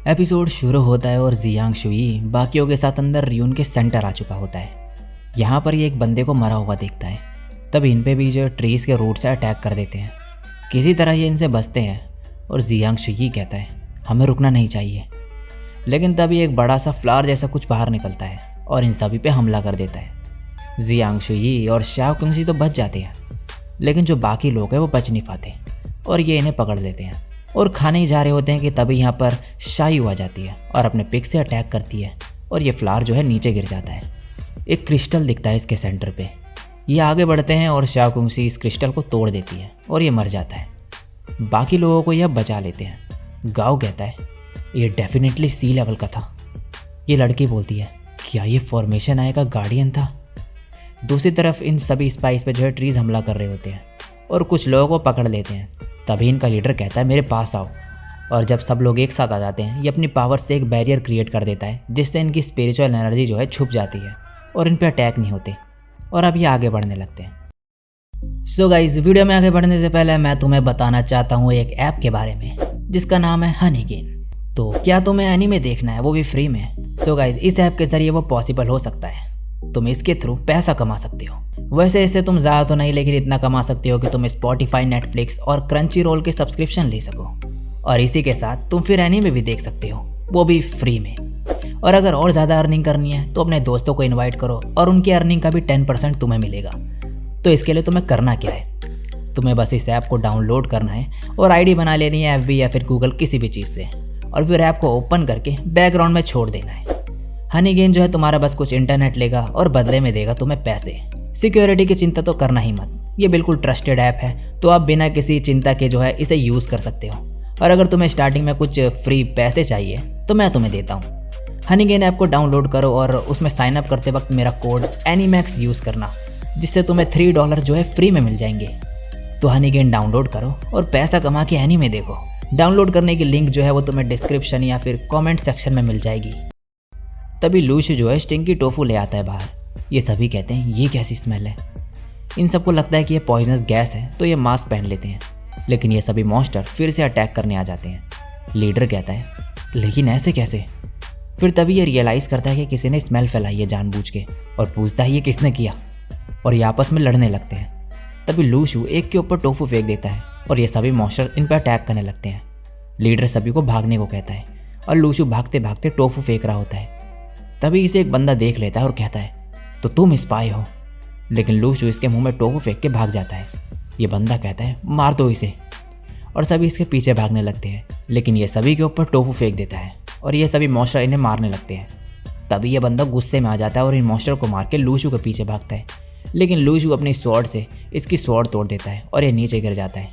Episode शुरू होता है और जियांग शुई बाकियों के साथ अंदर रियून के सेंटर आ चुका होता है। यहाँ पर ये एक बंदे को मरा हुआ देखता है। तब इन पे भी जो ट्रीज के रूट से अटैक कर देते हैं। किसी तरह ये इनसे बचते हैं और जियांग शुई कहता है हमें रुकना नहीं चाहिए। लेकिन तभी एक बड़ा सा फ्लावर जैसा कुछ बाहर निकलता है और इन सभी पे हमला कर देता है। जियांग शुई और शाओ कुंगसी तो बच जाते हैं, लेकिन जो बाकी लोग हैं वो बच नहीं पाते और ये इन्हें पकड़ लेते हैं और खाने ही जा रहे होते हैं कि तभी यहाँ पर शायू आ जाती है और अपने पिक से अटैक करती है और ये फ्लावर जो है नीचे गिर जाता है। एक क्रिस्टल दिखता है इसके सेंटर पे। ये आगे बढ़ते हैं और शाओ कुंगसी इस क्रिस्टल को तोड़ देती है और ये मर जाता है। बाकी लोगों को यह बचा लेते हैं। गाओ कहता है ये डेफिनेटली सी लेवल का था। ये लड़की बोलती है क्या ये फॉर्मेशन आय का गार्डियन था। दूसरी तरफ इन सभी स्पाइस पे जो है ट्रीज हमला कर रहे होते हैं और कुछ लोगों को पकड़ लेते हैं। तभी इनका लीडर कहता है मेरे पास आओ, और जब सब लोग एक साथ आ जाते हैं ये अपनी पावर से एक बैरियर क्रिएट कर देता है जिससे इनकी स्पिरिचुअल एनर्जी जो है छुप जाती है और इन पे अटैक नहीं होते और अब ये आगे बढ़ने लगते हैं। सो गाइस, वीडियो में आगे बढ़ने से पहले मैं तुम्हें बताना चाहता हूँ एक ऐप के बारे में जिसका नाम है हनीगेन। तो क्या तुम्हें एनीमे देखना है, वो भी फ्री में? सो गाइस, इस ऐप के जरिए वो पॉसिबल हो सकता है। तुम इसके थ्रू पैसा कमा सकते हो। वैसे इससे तुम ज़्यादा तो नहीं, लेकिन इतना कमा सकते हो कि तुम स्पॉटिफाई, नेटफ्लिक्स और क्रंची रोल के सब्सक्रिप्शन ले सको और इसी के साथ तुम फिर एनीमे भी देख सकते हो, वो भी फ्री में। और अगर और ज़्यादा अर्निंग करनी है तो अपने दोस्तों को इनवाइट करो और उनकी अर्निंग का भी 10% तुम्हें मिलेगा। तो इसके लिए तुम्हें करना क्या है, तुम्हें बस इस ऐप को डाउनलोड करना है और आईडी बना लेनी है FB या फिर गूगल किसी भी चीज़ से, और फिर ऐप को ओपन करके बैकग्राउंड में छोड़ देना है। हनीगेन जो है तुम्हारा बस कुछ इंटरनेट लेगा और बदले में देगा तुम्हें पैसे। सिक्योरिटी की चिंता तो करना ही मत, ये बिल्कुल ट्रस्टेड ऐप है, तो आप बिना किसी चिंता के जो है इसे यूज़ कर सकते हो। और अगर तुम्हें स्टार्टिंग में कुछ फ्री पैसे चाहिए तो मैं तुम्हें देता हूँ। हनीगेन ऐप को डाउनलोड करो और उसमें साइन अप करते वक्त मेरा कोड एनीमैक्स यूज़ करना, जिससे तुम्हें $3 जो है फ्री में मिल जाएंगे। तो हनीगेन डाउनलोड करो और पैसा कमा के एनीमे देखो। डाउनलोड करने की लिंक जो है वो तुम्हें डिस्क्रिप्शन या फिर कॉमेंट सेक्शन में मिल जाएगी। तभी लूशु जो है स्टिंकी टोफू ले आता है बाहर। ये सभी कहते हैं ये कैसी स्मेल है। इन सबको लगता है कि ये पॉइजनस गैस है, तो ये मास्क पहन लेते हैं, लेकिन ये सभी मॉन्स्टर फिर से अटैक करने आ जाते हैं। लीडर कहता है लेकिन ऐसे कैसे? फिर तभी ये रियलाइज़ करता है कि किसी ने स्मेल फैलाई है जानबूझ के और पूछता है ये किसने किया, और ये आपस में लड़ने लगते हैं। तभी लूशु एक के ऊपर टोफू फेंक देता है और ये सभी मॉन्स्टर इन पर अटैक करने लगते हैं। लीडर सभी को भागने को कहता है और लूशु भागते भागते टोफू फेंक रहा होता है। तभी इसे एक बंदा देख लेता है और कहता है तो तुम स्पाई हो, लेकिन लूशु इसके मुंह में टोफू फेंक के भाग जाता है। ये बंदा कहता है मार दो इसे, और सभी इसके पीछे भागने लगते हैं, लेकिन ये सभी के ऊपर टोफू फेंक देता है और ये सभी मॉन्स्टर इन्हें मारने लगते हैं। तभी ये बंदा गुस्से में आ जाता है और इन मॉन्स्टर को मार के लूशु के पीछे भागता है, लेकिन लूशु अपनी स्वॉर्ड से इसकी स्वॉर्ड तोड़ देता है और ये नीचे गिर जाता है।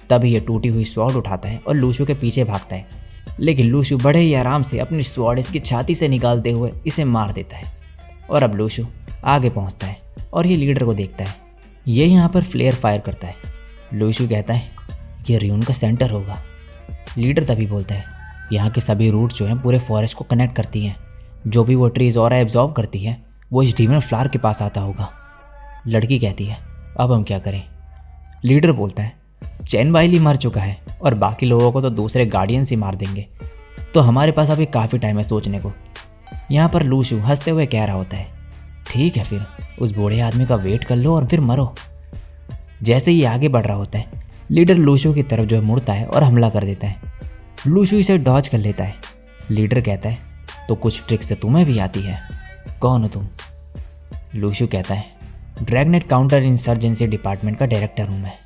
तभी ये टूटी हुई स्वॉर्ड उठाता है और लूशु के पीछे भागता है, लेकिन लूशु बड़े ही आराम से अपनी स्वॉर्ड इसकी छाती से निकालते हुए इसे मार देता है। और अब लूशु आगे पहुंचता है और ये लीडर को देखता है। ये यहाँ पर फ्लेयर फायर करता है। लूशु कहता है ये रियून का सेंटर होगा। लीडर तभी बोलता है यहाँ के सभी रूट जो हैं पूरे फॉरेस्ट को कनेक्ट करती हैं। जो भी वो ट्रीज और एब्जॉर्ब करती है वो इस डीमन फ्लावर के पास आता होगा। लड़की कहती है अब हम क्या करें? लीडर बोलता है चैन बाइली मर चुका है और बाकी लोगों को तो दूसरे गार्डियंस ही मार देंगे, तो हमारे पास अभी काफ़ी टाइम है सोचने को। यहाँ पर लूशु हंसते हुए कह रहा होता है ठीक है, फिर उस बूढ़े आदमी का वेट कर लो और फिर मरो। जैसे ही आगे बढ़ रहा होता है लीडर लूशु की तरफ जो है मुड़ता है और हमला कर देता है। लूशु इसे डॉज कर लेता है। लीडर कहता है तो कुछ ट्रिक से तुम्हें भी आती है, कौन हो तुम? लूशु कहता है ड्रैगनेट काउंटर इंसर्जेंसी डिपार्टमेंट का डायरेक्टर हूँ मैं।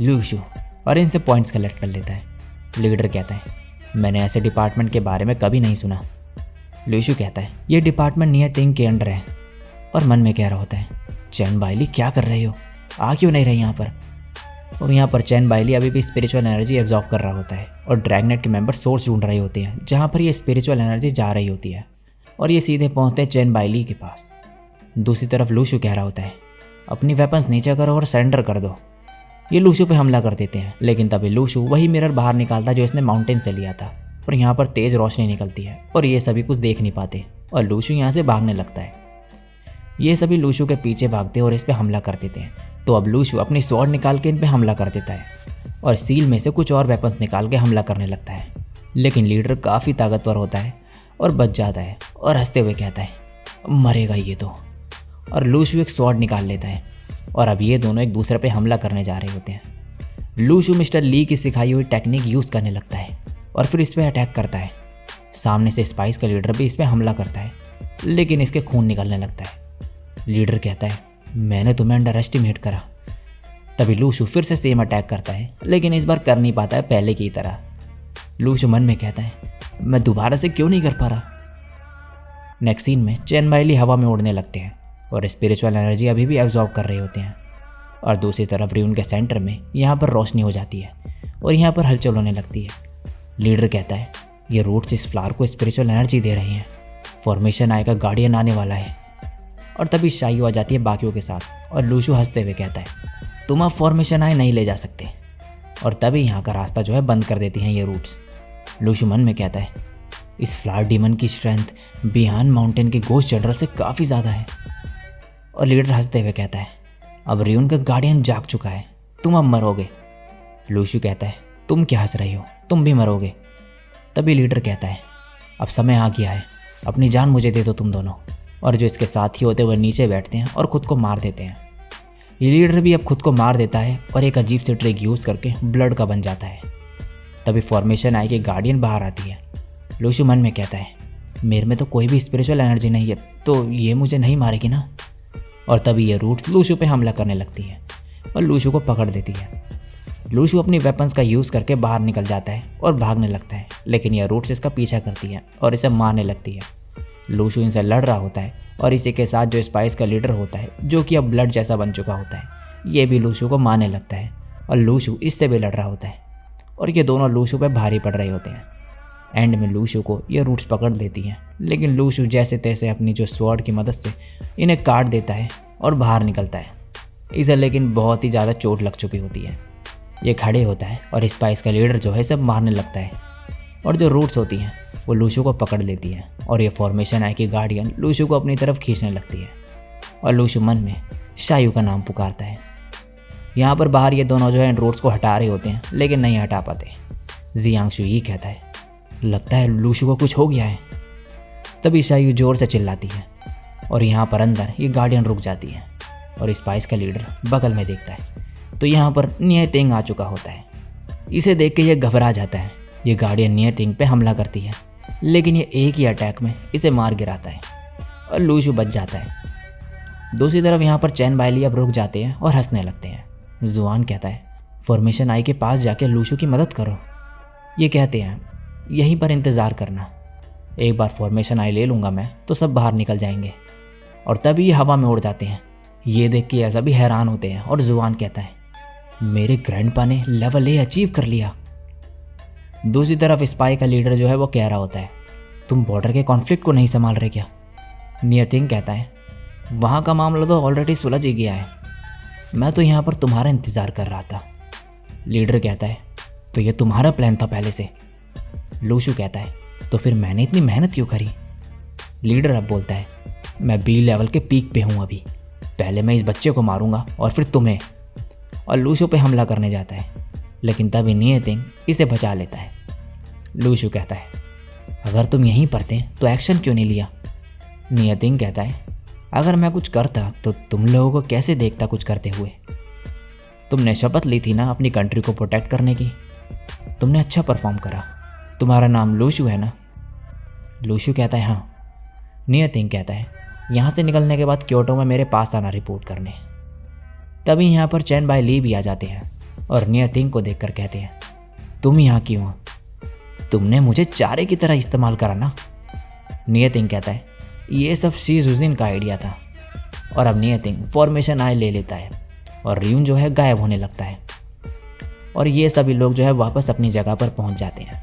लूशु और इनसे पॉइंट्स कलेक्ट कर लेता है। लीडर कहता है मैंने ऐसे डिपार्टमेंट के बारे में कभी नहीं सुना। लूशु कहता है ये डिपार्टमेंट नियर टिंग के अंडर है, और मन में कह रहा होता है चैन बाइली क्या कर रही हो, आ क्यों नहीं रही यहाँ पर? और यहाँ पर चैन बाइली अभी भी स्पिरिचुअल एनर्जी एब्जॉर्ब कर रहा होता है और ड्रैगनेट के मेंबर सोर्स ढूंढ रहे होते हैं जहाँ पर ये स्पिरिचुअल एनर्जी जा रही होती है, और ये सीधे पहुँचते हैं चैन बाइली के पास। दूसरी तरफ लूशु कह रहा होता है अपनी वेपन्स नीचे करो और सरेंडर कर दो। ये लूशु पे हमला कर देते हैं, लेकिन तभी लूशु वही मिरर बाहर निकालता जो इसने माउंटेन से लिया था, और यहाँ पर तेज़ रोशनी निकलती है और ये सभी कुछ देख नहीं पाते और लूशु यहाँ से भागने लगता है। ये सभी लूशु के पीछे भागते और इस पर हमला कर देते हैं। तो अब लूशु अपनी स्वॉर्ड निकाल के इन पे हमला कर देता है और सील में से कुछ और वेपन्स निकाल के हमला करने लगता है। लेकिन लीडर काफ़ी ताकतवर होता है और बच जाता है और हंसते हुए कहता है मरेगा ये तो। और लूशु एक स्वॉर्ड निकाल लेता है और अब ये दोनों एक दूसरे पे हमला करने जा रहे होते हैं। लूशु मिस्टर ली की सिखाई हुई टेक्निक यूज़ करने लगता है और फिर इस पर अटैक करता है। सामने से स्पाइस का लीडर भी इस पर हमला करता है, लेकिन इसके खून निकलने लगता है। लीडर कहता है मैंने तुम्हें अंडर एस्टिमेट करा। तभी लूशु फिर से सेम अटैक करता है, लेकिन इस बार कर नहीं पाता है पहले की तरह। लूशु मन में कहता है मैं दोबारा से क्यों नहीं कर पा रहा। नेक्स्ट सीन में चैन बाई ली हवा में उड़ने लगते हैं और स्पिरिचुअल एनर्जी अभी भी एब्जॉर्ब कर रहे होते हैं। और दूसरी तरफ रियून के सेंटर में यहाँ पर रोशनी हो जाती है और यहाँ पर हलचल होने लगती है। लीडर कहता है ये रूट्स इस फ्लावर को स्पिरिचुअल एनर्जी दे रही हैं, फॉर्मेशन आई का गार्डियन आने वाला है। और तभी शायू आ जाती है बाकियों के साथ और लूशु हंसते हुए कहता है तुम अब फॉर्मेशन आई नहीं ले जा सकते। और तभी यहाँ का रास्ता जो है बंद कर देती हैं ये रूट्स। लूशु मन में कहता है इस फ्लावर डीमन की स्ट्रेंथ बिहान माउंटेन के गोस्ट जनरल से काफ़ी ज़्यादा है। और लीडर हंसते हुए कहता है अब रियून का गार्डियन जाग चुका है, तुम अब मरोगे। लूशु कहता है तुम क्या हंस रही हो, तुम भी मरोगे। तभी लीडर कहता है अब समय आ गया है, अपनी जान मुझे दे दो तुम दोनों। और जो इसके साथी होते हुए नीचे बैठते हैं और ख़ुद को मार देते हैं। ये लीडर भी अब खुद को मार देता है और एक अजीब से ट्रिक यूज़ करके ब्लड का बन जाता है। तभी फॉर्मेशन आई कि गार्डियन बाहर आती है। लूशु मन में कहता है मेरे में तो कोई भी स्पिरिचुअल एनर्जी नहीं है, तो ये मुझे नहीं मारेगी ना। और तभी ये रूट्स लूशु पे हमला करने लगती है और लूशु को पकड़ देती है। लूशु अपनी वेपन्स का यूज़ करके बाहर निकल जाता है और भागने लगता है, लेकिन यह रूट्स इसका पीछा करती है और इसे मारने लगती है। लूशु इनसे लड़ रहा होता है और इसी के साथ जो स्पाइस का लीडर होता है, जो कि अब ब्लड जैसा बन चुका होता है, ये भी लूशु को मारने लगता है और लूशु इससे भी लड़ रहा होता है और ये दोनों लूशु पे भारी पड़ रहे होते हैं। एंड में लूशु को ये रूट्स पकड़ लेती हैं, लेकिन लूशु जैसे तैसे अपनी जो स्वॉर्ड की मदद से इन्हें काट देता है और बाहर निकलता है। इसे लेकिन बहुत ही ज़्यादा चोट लग चुकी होती है। ये खड़े होता है और स्पाइस का लीडर जो है सब मारने लगता है और जो रूट्स होती हैं वो लूशु को पकड़ लेती है और ये फॉर्मेशन आई कि गार्डियन लूशु को अपनी तरफ खींचने लगती है। और लूशु मन में शायू का नाम पुकारता है। यहाँ पर बाहर ये दोनों जो है रूट्स को हटा रहे होते हैं, लेकिन नहीं हटा पाते। जियांग ये कहता है लगता है लूशु को कुछ हो गया है। तभी शायू जोर से चिल्लाती है और यहाँ पर अंदर ये गार्डियन रुक जाती है और स्पाइस का लीडर बगल में देखता है तो यहाँ पर नियतिंग आ चुका होता है। इसे देख के ये घबरा जाता है। ये गार्डियन नियतिंग पे हमला करती है, लेकिन ये एक ही अटैक में इसे मार गिराता है और लूशु बच जाता है। दूसरी तरफ यहाँ पर चैन बाई ली अब रुक जाते हैं और हंसने लगते हैं। जुआन कहता है फॉर्मेशन आई के पास जाके लूशु की मदद करो। ये कहते हैं यहीं पर इंतज़ार करना, एक बार फॉर्मेशन आई ले लूँगा मैं तो सब बाहर निकल जाएंगे। और तभी ये हवा में उड़ जाते हैं। ये देख के ऐसा भी हैरान होते हैं और जुआन कहता है मेरे ग्रैंडपा ने लेवल ए अचीव कर लिया। दूसरी तरफ स्पाई का लीडर जो है वो कह रहा होता है तुम बॉर्डर के कॉन्फ्लिक्ट को नहीं संभाल रहे क्या। नियतिंग कहता है वहाँ का मामला तो ऑलरेडी सुलझ ही गया है, मैं तो यहाँ पर तुम्हारा इंतज़ार कर रहा था। लीडर कहता है तो ये तुम्हारा प्लान था पहले से। लूशु कहता है तो फिर मैंने इतनी मेहनत क्यों करी। लीडर अब बोलता है मैं बी लेवल के पीक पे हूँ अभी, पहले मैं इस बच्चे को मारूंगा और फिर तुम्हें। और लूशु पे हमला करने जाता है, लेकिन तभी नियतिंग इसे बचा लेता है। लूशु कहता है अगर तुम यहीं पर थे तो एक्शन क्यों नहीं लिया। नियतिंग कहता है अगर मैं कुछ करता तो तुम लोगों को कैसे देखता कुछ करते हुए। तुमने शपथ ली थी ना अपनी कंट्री को प्रोटेक्ट करने की, तुमने अच्छा परफॉर्म करा। तुम्हारा नाम लूशु है ना। लूशु कहता है हाँ। नियतिंग कहता है यहाँ से निकलने के बाद क्योटो में मेरे पास आना रिपोर्ट करने। तभी यहाँ पर चैन बाई ली भी आ जाते हैं और नियतिंग को देखकर कहते हैं तुम यहाँ क्यों हो, तुमने मुझे चारे की तरह इस्तेमाल करा ना। नियतिंग कहता है ये सब शी जुजिन का आइडिया था। और अब नियतिंग फॉर्मेशन आई ले लेता है और रियून जो है गायब होने लगता है और ये सभी लोग जो है वापस अपनी जगह पर पहुँच जाते हैं।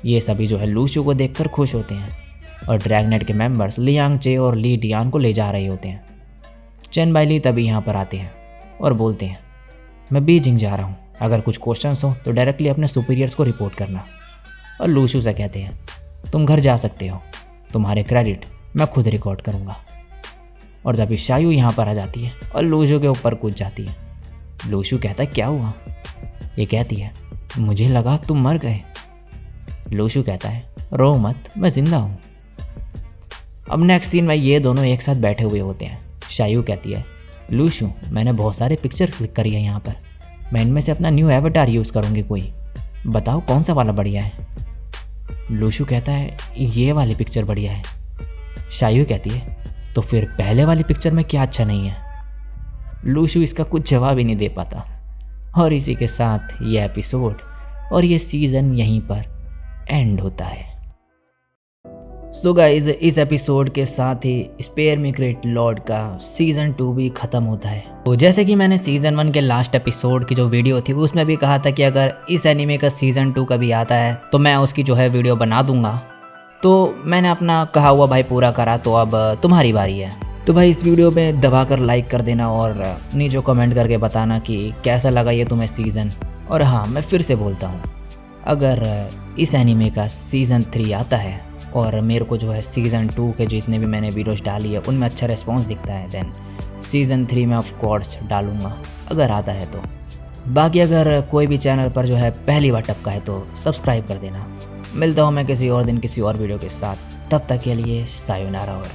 ये सभी जो है लूशु को देखकर खुश होते हैं और ड्रैगनेट के मेंबर्स लियांग चे और ली डियान को ले जा रहे होते हैं। चैन बाई ली तभी यहाँ पर आते हैं और बोलते हैं मैं बीजिंग जा रहा हूँ, अगर कुछ क्वेश्चंस हो तो डायरेक्टली अपने सुपीरियर्स को रिपोर्ट करना। और लूशु से कहते हैं तुम घर जा सकते हो, तुम्हारे क्रेडिट मैं खुद रिकॉर्ड करूँगा। और तभी शायू यहाँ पर आ जाती है और लूशु के ऊपर कूद जाती है। लूशु कहता है क्या हुआ। ये कहती है मुझे लगा तुम मर गए। लूशु कहता है रो मत, मैं जिंदा हूँ। अब नेक्स्ट सीन में ये दोनों एक साथ बैठे हुए होते हैं। शायू कहती है लूशु मैंने बहुत सारे पिक्चर क्लिक करी है यहाँ पर, मैं इनमें से अपना न्यू एवटार यूज़ करूँगी, कोई बताओ कौन सा वाला बढ़िया है। लूशु कहता है ये वाली पिक्चर बढ़िया है। शायू कहती है तो फिर पहले वाली पिक्चर में क्या अच्छा नहीं है। लूशु इसका कुछ जवाब ही नहीं दे पाता। और इसी के साथ ये एपिसोड और ये सीज़न यहीं पर एंड होता है। सो गाइज इस एपिसोड के साथ ही स्पेयर मी ग्रेट लॉर्ड का सीज़न 2 भी ख़त्म होता है। तो जैसे कि मैंने सीज़न 1 के लास्ट एपिसोड की जो वीडियो थी उसमें भी कहा था कि अगर इस एनीमे का सीज़न 2 कभी आता है तो मैं उसकी जो है वीडियो बना दूंगा। तो मैंने अपना कहा हुआ भाई पूरा करा, तो अब तुम्हारी बारी है। तो भाई इस वीडियो में दबाकर लाइक कर देना और नीचे कमेंट करके बताना कि कैसा लगा ये तुम्हें सीज़न। और हाँ मैं फिर से बोलता हूँ, अगर इस एनीमे का सीज़न 3 आता है और मेरे को जो है सीज़न 2 के जितने भी मैंने वीडियोस डाली है उनमें अच्छा रिस्पॉन्स दिखता है, देन सीज़न 3 में ऑफ कोर्स डालूँगा अगर आता है तो। बाकी अगर कोई भी चैनल पर जो है पहली बार टपका है तो सब्सक्राइब कर देना। मिलता हूँ मैं किसी और दिन किसी और वीडियो के साथ, तब तक के लिए सायोनारा। और